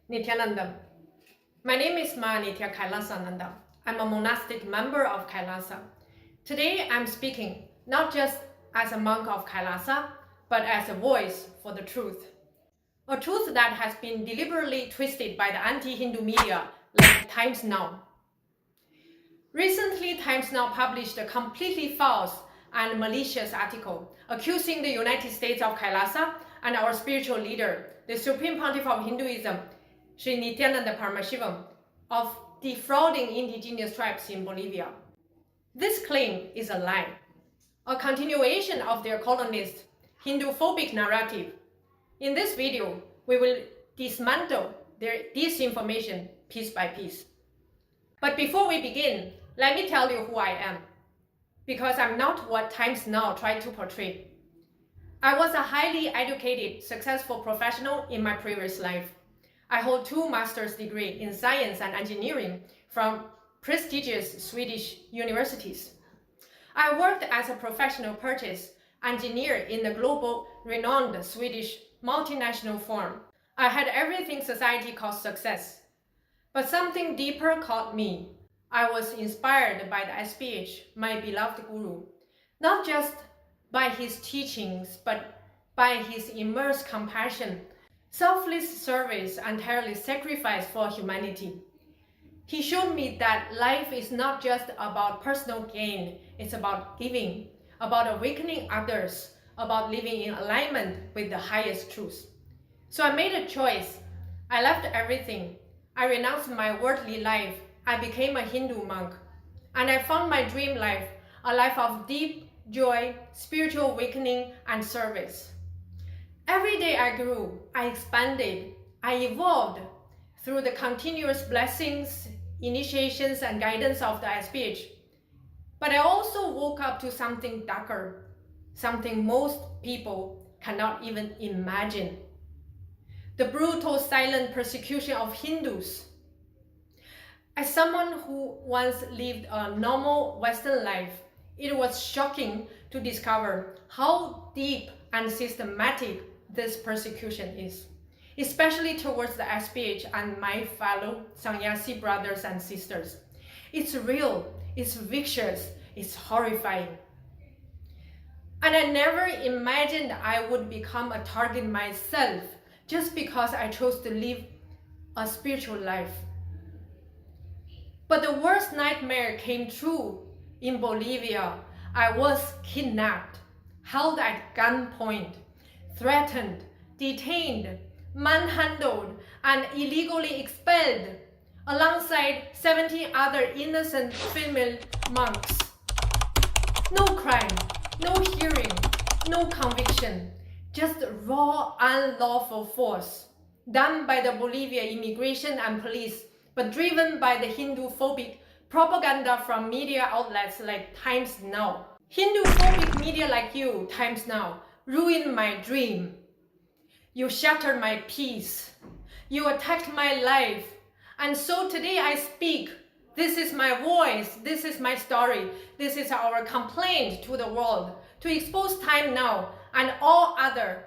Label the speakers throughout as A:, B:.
A: Nityananda. My name is Ma Nitya Kailasananda. I'm a monastic member of Kailasa. Today I'm speaking not just as a monk of Kailasa, but as a voice for the truth. A truth that has been deliberately twisted by the anti-Hindu media like Times Now. Recently, Times Now published a completely false and malicious article accusing the United States of Kailasa and our spiritual leader, the Supreme Pontiff of Hinduism, Sri Nityananda Paramashivam, of defrauding indigenous tribes in Bolivia. This claim is a lie, a continuation of their colonist Hindu-phobic narrative. In this video, we will dismantle their disinformation piece by piece. But before we begin, let me tell you who I am, because I'm not what Times Now tried to portray. I was a highly educated, successful professional in my previous life. I hold 2 master's degrees in science and engineering from prestigious Swedish universities. I worked as a professional purchase engineer in the global renowned Swedish multinational firm. I had everything society calls success. But something deeper caught me. I was inspired by the SPH, my beloved guru, not just by his teachings, but by his immense compassion, selfless service, and tireless sacrifice for humanity. He showed me that life is not just about personal gain, it's about giving, about awakening others, about living in alignment with the highest truth. So I made a choice. I left everything. I renounced my worldly life. I became a Hindu monk. And I found my dream life, a life of deep joy, spiritual awakening, and service. Every day I grew, I expanded, I evolved through the continuous blessings, initiations, and guidance of the SPH. But I also woke up to something darker, something most people cannot even imagine. The brutal, silent persecution of Hindus. As someone who once lived a normal Western life, it was shocking to discover how deep and systematic this persecution is, especially towards the SPH and my fellow sannyasi brothers and sisters. It's real, it's vicious, it's horrifying. And I never imagined I would become a target myself just because I chose to live a spiritual life. But the worst nightmare came true. In Bolivia, I was kidnapped, held at gunpoint, threatened, detained, manhandled, and illegally expelled, alongside 70 other innocent female monks. No crime, no hearing, no conviction, just raw, unlawful force done by the Bolivia immigration and police, but driven by the Hindu-phobic propaganda from media outlets like Times Now. Hindu-phobic media like you, Times Now, ruined my dream. You shattered my peace. You attacked my life. And so today I speak. This is my voice. This is my story. This is our complaint to the world to expose Time Now and all other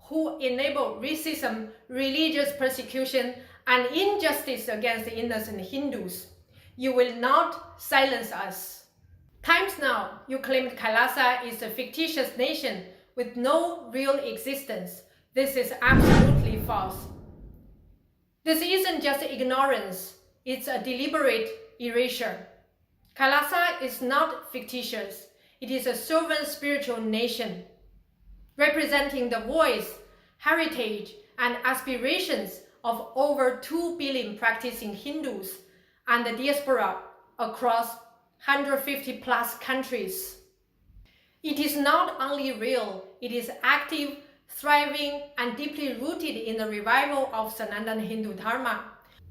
A: who enable racism, religious persecution, and injustice against innocent Hindus. You will not silence us. Times Now, you claimed Kailasa is a fictitious nation with no real existence. This is absolutely false. This isn't just ignorance, it's a deliberate erasure. Kailasa is not fictitious. It is a sovereign spiritual nation, representing the voice, heritage, and aspirations of over 2 billion practicing Hindus and the diaspora across 150 plus countries. It is not only real, it is active, thriving, and deeply rooted in the revival of Sanatana Hindu Dharma.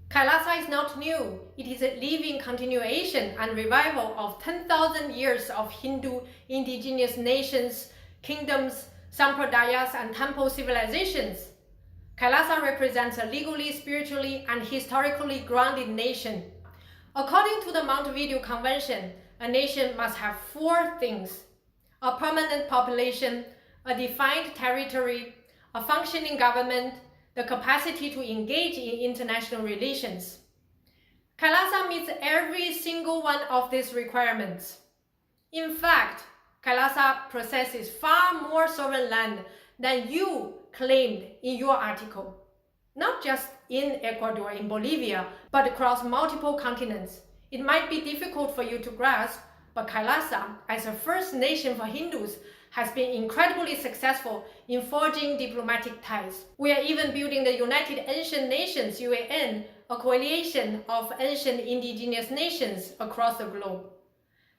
A: Kailasa is not new. It is a living continuation and revival of 10,000 years of Hindu indigenous nations, kingdoms, sampradayas, and temple civilizations. Kailasa represents a legally, spiritually, and historically grounded nation. According to the Montevideo Convention, a nation must have 4 things: a permanent population, a defined territory, a functioning government, the capacity to engage in international relations. Kailasa meets every single one of these requirements. In fact, Kailasa possesses far more sovereign land than you claimed in your article. Not just in Ecuador, in Bolivia, but across multiple continents. It might be difficult for you to grasp, but Kailasa, as a first nation for Hindus, has been incredibly successful in forging diplomatic ties. We are even building the United Ancient Nations, UAN, a coalition of ancient indigenous nations across the globe.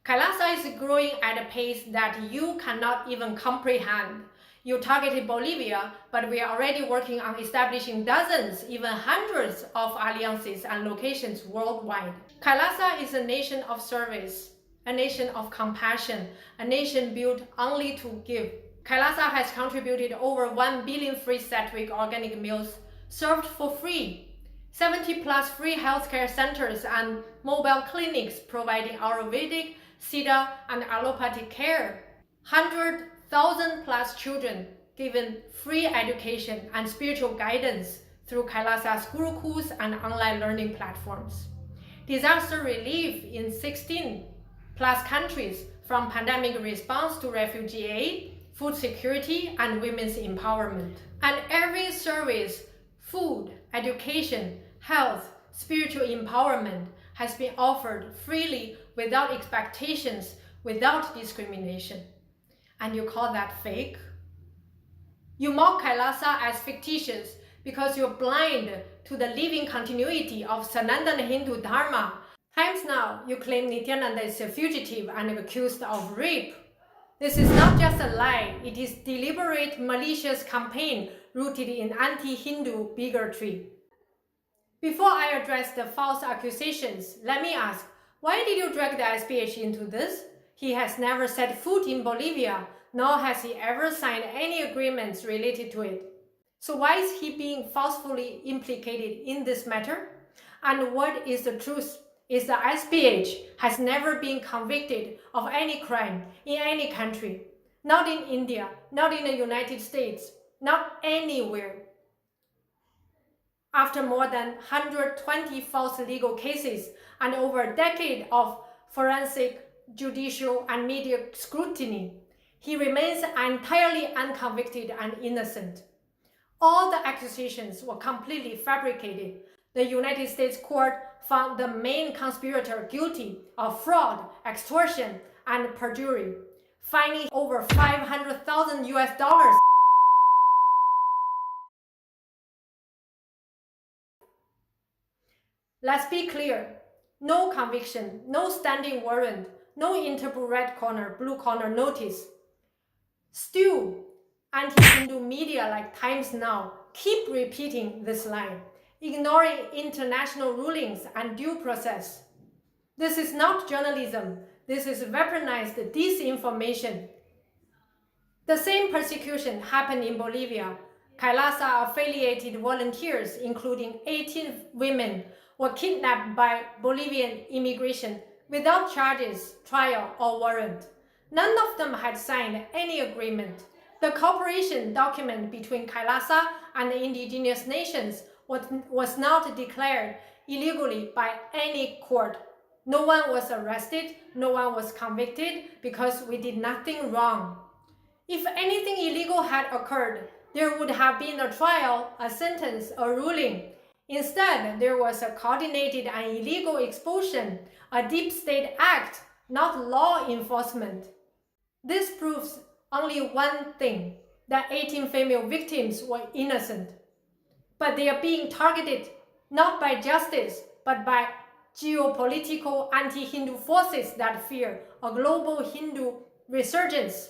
A: Kailasa is growing at a pace that you cannot even comprehend. You targeted Bolivia, but we are already working on establishing dozens, even hundreds of alliances and locations worldwide. Kailasa is a nation of service, a nation of compassion, a nation built only to give. Kailasa has contributed over 1 billion free Satvic organic meals served for free, 70 plus free healthcare centers and mobile clinics providing Ayurvedic, Siddha and allopathic care, 100,000 plus children given free education and spiritual guidance through Kailasa's gurukuls and online learning platforms. Disaster relief in 16 plus countries, from pandemic response to refugee aid, food security, and women's empowerment. And every service, food, education, health, spiritual empowerment has been offered freely without expectations, without discrimination. And you call that fake? You mock Kailasa as fictitious because you're blind to the living continuity of Sanatana Hindu Dharma. Times now, you claim Nityananda is a fugitive and accused of rape. This is not just a lie, it is deliberate malicious campaign rooted in anti-Hindu bigotry. Before I address the false accusations, let me ask, why did you drag the SPH into this? He has never set foot in Bolivia, nor has he ever signed any agreements related to it. So why is he being falsely implicated in this matter? And what is the truth? Is the SPH has never been convicted of any crime in any country. Not in India, not in the United States, not anywhere. After more than 120 false legal cases and over a decade of forensic, judicial, and media scrutiny, he remains entirely unconvicted and innocent. All the accusations were completely fabricated. The United States court found the main conspirator guilty of fraud, extortion, and perjury, fining over 500,000 US dollars. Let's be clear, no conviction, no standing warrant, no Interpol red corner, blue corner notice. Still, anti-Hindu media like Times Now keep repeating this line, ignoring international rulings and due process. This is not journalism, this is weaponized disinformation. The same persecution happened in Bolivia. Kailasa-affiliated volunteers, including 18 women, were kidnapped by Bolivian immigration without charges, trial, or warrant. None of them had signed any agreement. The cooperation document between Kailasa and the indigenous nations was not declared illegally by any court. No one was arrested, no one was convicted because we did nothing wrong. If anything illegal had occurred, there would have been a trial, a sentence, a ruling. Instead, there was a coordinated and illegal expulsion, a deep state act, not law enforcement. This proves only one thing, that 18 female victims were innocent. But they are being targeted not by justice, but by geopolitical anti-Hindu forces that fear a global Hindu resurgence.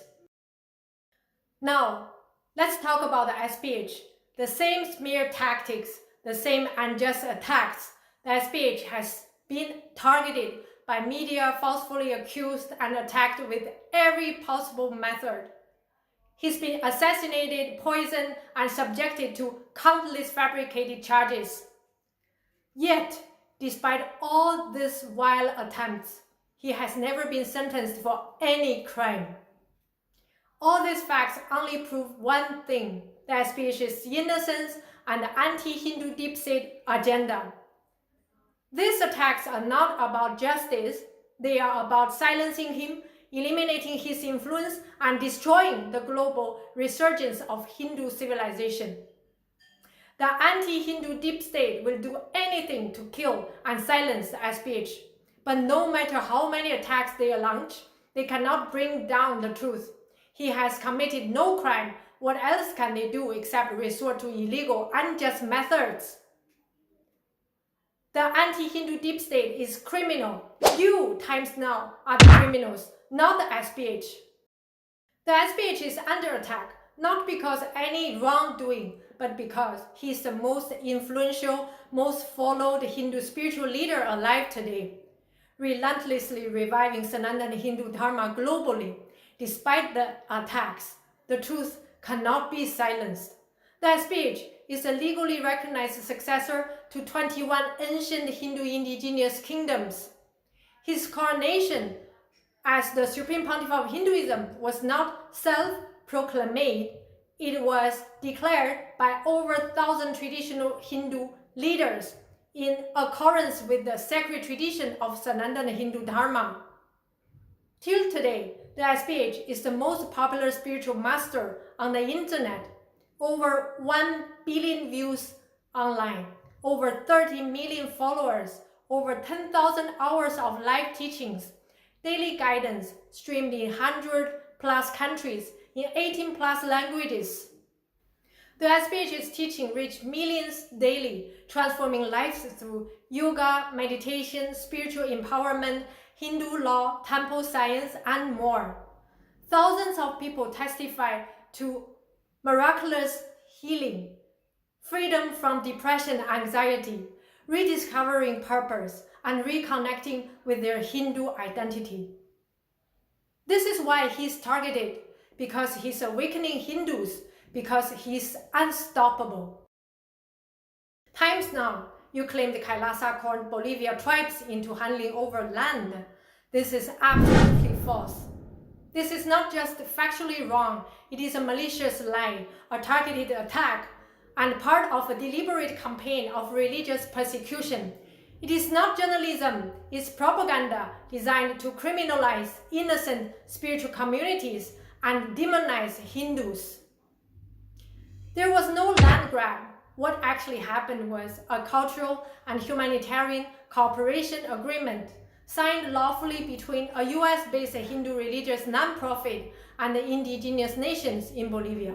A: Now, let's talk about the SPH. The same smear tactics, the same unjust attacks. The SPH has been targeted by media, falsely accused and attacked with every possible method. He's been assassinated, poisoned, and subjected to countless fabricated charges. Yet, despite all these vile attempts, he has never been sentenced for any crime. All these facts only prove one thing, the SPH's innocence and the anti-Hindu deep state agenda. These attacks are not about justice, they are about silencing him, eliminating his influence, and destroying the global resurgence of Hindu civilization. The anti-Hindu deep state will do anything to kill and silence the SPH. But no matter how many attacks they launch, they cannot bring down the truth. He has committed no crime. What else can they do except resort to illegal, unjust methods? The anti-Hindu deep state is criminal. You, Times Now, are the criminals, not the SPH. The SPH is under attack, not because any wrongdoing, but because he is the most influential, most followed Hindu spiritual leader alive today, relentlessly reviving Sanatana Hindu Dharma globally. Despite the attacks, the truth cannot be silenced. The SPH is a legally recognized successor to 21 ancient Hindu indigenous kingdoms. His coronation as the Supreme Pontiff of Hinduism was not self-proclaimed, it was declared by over 1,000 traditional Hindu leaders in accordance with the sacred tradition of Sanatana Hindu Dharma. Till today, the SPH is the most popular spiritual master on the internet. Over 1 billion views online, over 30 million followers, over 10,000 hours of live teachings, daily guidance streamed in 100 plus countries in 18 plus languages. The SPH's teaching reached millions daily, transforming lives through yoga, meditation, spiritual empowerment, Hindu law, temple science, and more. Thousands of people testify to miraculous healing, freedom from depression and anxiety, rediscovering purpose, and reconnecting with their Hindu identity. This is why he's targeted, because he's awakening Hindus, because he's unstoppable. Times Now, you claim the Kailasa called Bolivia tribes into handling over land. This is absolutely false. This is not just factually wrong, it is a malicious lie, a targeted attack, and part of a deliberate campaign of religious persecution. It is not journalism, it's propaganda designed to criminalize innocent spiritual communities and demonize Hindus. There was no land grab. What actually happened was a cultural and humanitarian cooperation agreement signed lawfully between a US-based Hindu religious nonprofit and the indigenous nations in Bolivia.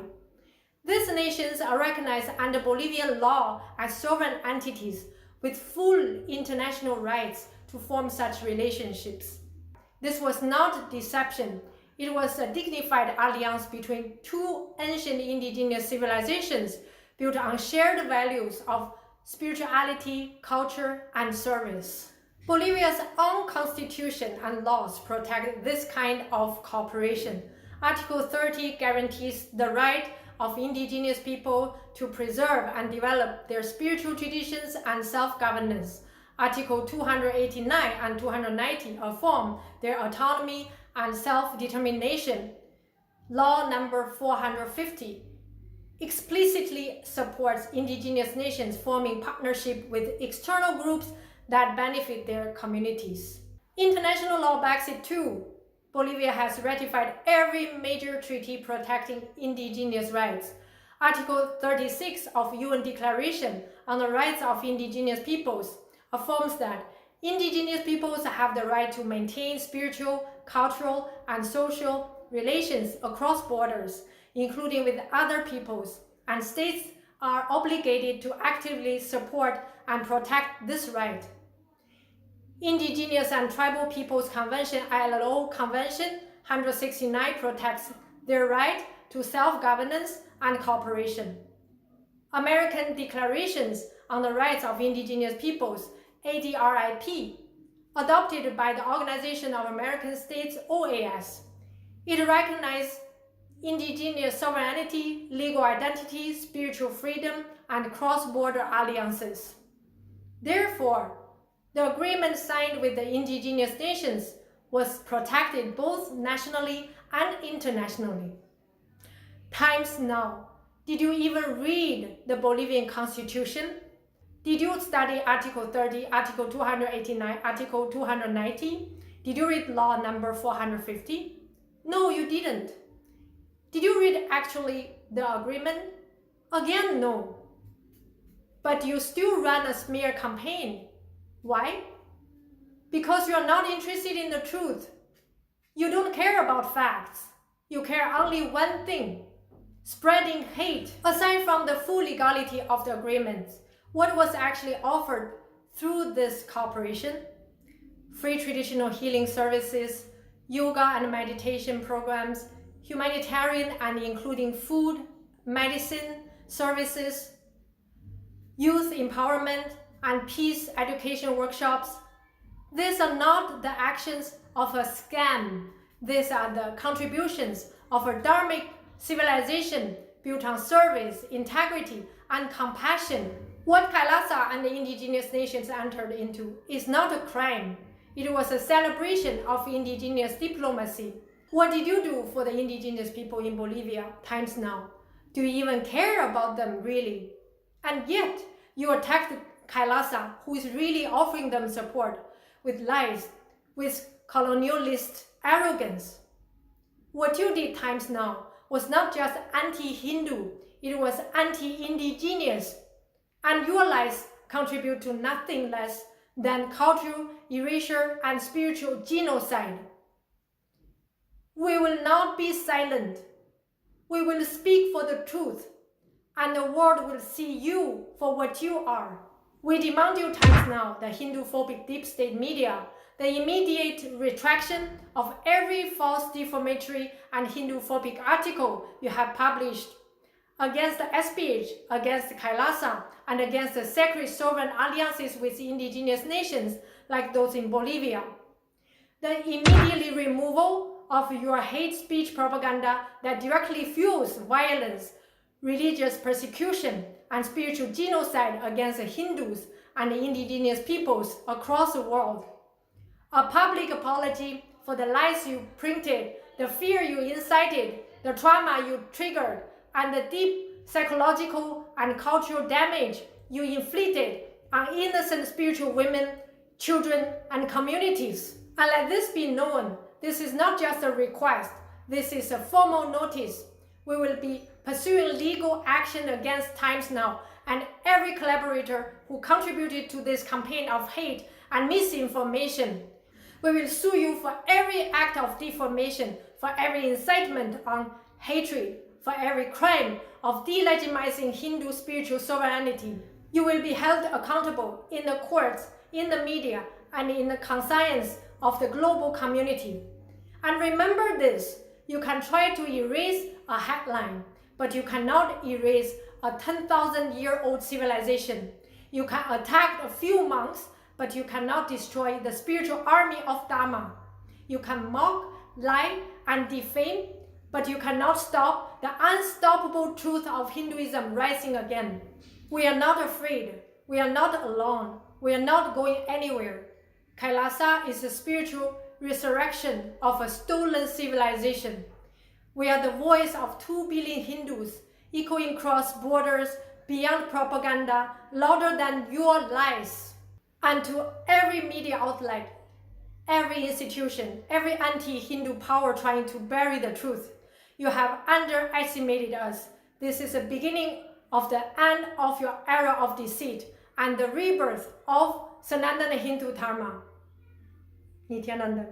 A: These nations are recognized under Bolivian law as sovereign entities with full international rights to form such relationships. This was not deception. It was a dignified alliance between two ancient indigenous civilizations built on shared values of spirituality, culture, and service. Bolivia's own constitution and laws protect this kind of cooperation. Article 30 guarantees the right of indigenous people to preserve and develop their spiritual traditions and self-governance. Article 289 and 290 affirm their autonomy and self-determination. Law number 450 explicitly supports indigenous nations forming partnership with external groups that benefit their communities. International law backs it too. Bolivia has ratified every major treaty protecting indigenous rights. Article 36 of UN Declaration on the Rights of Indigenous Peoples affirms that indigenous peoples have the right to maintain spiritual, cultural, and social relations across borders, including with other peoples, and states are obligated to actively support and protect this right. Indigenous and Tribal Peoples Convention ILO Convention 169 protects their right to self-governance and cooperation. American Declarations on the Rights of Indigenous Peoples, ADRIP, adopted by the Organization of American States, OAS. It recognizes indigenous sovereignty, legal identity, spiritual freedom, and cross-border alliances. Therefore, the agreement signed with the indigenous nations was protected both nationally and internationally. Times Now Did you even read the Bolivian Constitution? Did you study Article 30, Article 289, Article 290? Did you read law number 450? No, you didn't. Did you read actually the agreement? Again, no. But you still run a smear campaign. Why? Because you are not interested in the truth. You don't care about facts. You care only one thing: spreading hate. Aside from the full legality of the agreements, what was actually offered through this cooperation? Free traditional healing services, yoga and meditation programs, humanitarian and including food, medicine, services, youth empowerment, and peace education workshops. These are not the actions of a scam. These are the contributions of a dharmic civilization built on service, integrity, and compassion. What Kailasa and the indigenous nations entered into is not a crime. It was a celebration of indigenous diplomacy. What did you do for the indigenous people in Bolivia times now? Do you even care about them really? And yet, you attacked Kailasa, who is really offering them support, with lies, with colonialist arrogance. What you did times now was not just anti-Hindu, it was anti-indigenous. And your lies contribute to nothing less than cultural erasure and spiritual genocide. We will not be silent. We will speak for the truth, and the world will see you for what you are. We demand you times now, the Hindu-phobic deep state media, the immediate retraction of every false, defamatory, and Hindu-phobic article you have published against the SPH, against Kailasa, and against the sacred sovereign alliances with indigenous nations like those in Bolivia. The immediate removal of your hate speech propaganda that directly fuels violence, religious persecution, and spiritual genocide against the Hindus and the indigenous peoples across the world. A public apology for the lies you printed, the fear you incited, the trauma you triggered, and the deep psychological and cultural damage you inflicted on innocent spiritual women, children, and communities. And let this be known, this is not just a request, this is a formal notice. We will be pursuing legal action against Times Now and every collaborator who contributed to this campaign of hate and misinformation. We will sue you for every act of defamation, for every incitement on hatred, for every crime of delegitimizing Hindu spiritual sovereignty. You will be held accountable in the courts, in the media, and in the conscience of the global community. And remember this, you can try to erase a headline, but you cannot erase a 10,000-year-old civilization. You can attack a few monks, but you cannot destroy the spiritual army of Dharma. You can mock, lie, and defame, but you cannot stop the unstoppable truth of Hinduism rising again. We are not afraid. We are not alone. We are not going anywhere. Kailasa is a spiritual resurrection of a stolen civilization. We are the voice of 2 billion Hindus, echoing across borders, beyond propaganda, louder than your lies. And to every media outlet, every institution, every anti-Hindu power trying to bury the truth, you have underestimated us. This is the beginning of the end of your era of deceit and the rebirth of Sanatana Hindu Dharma. Nityananda.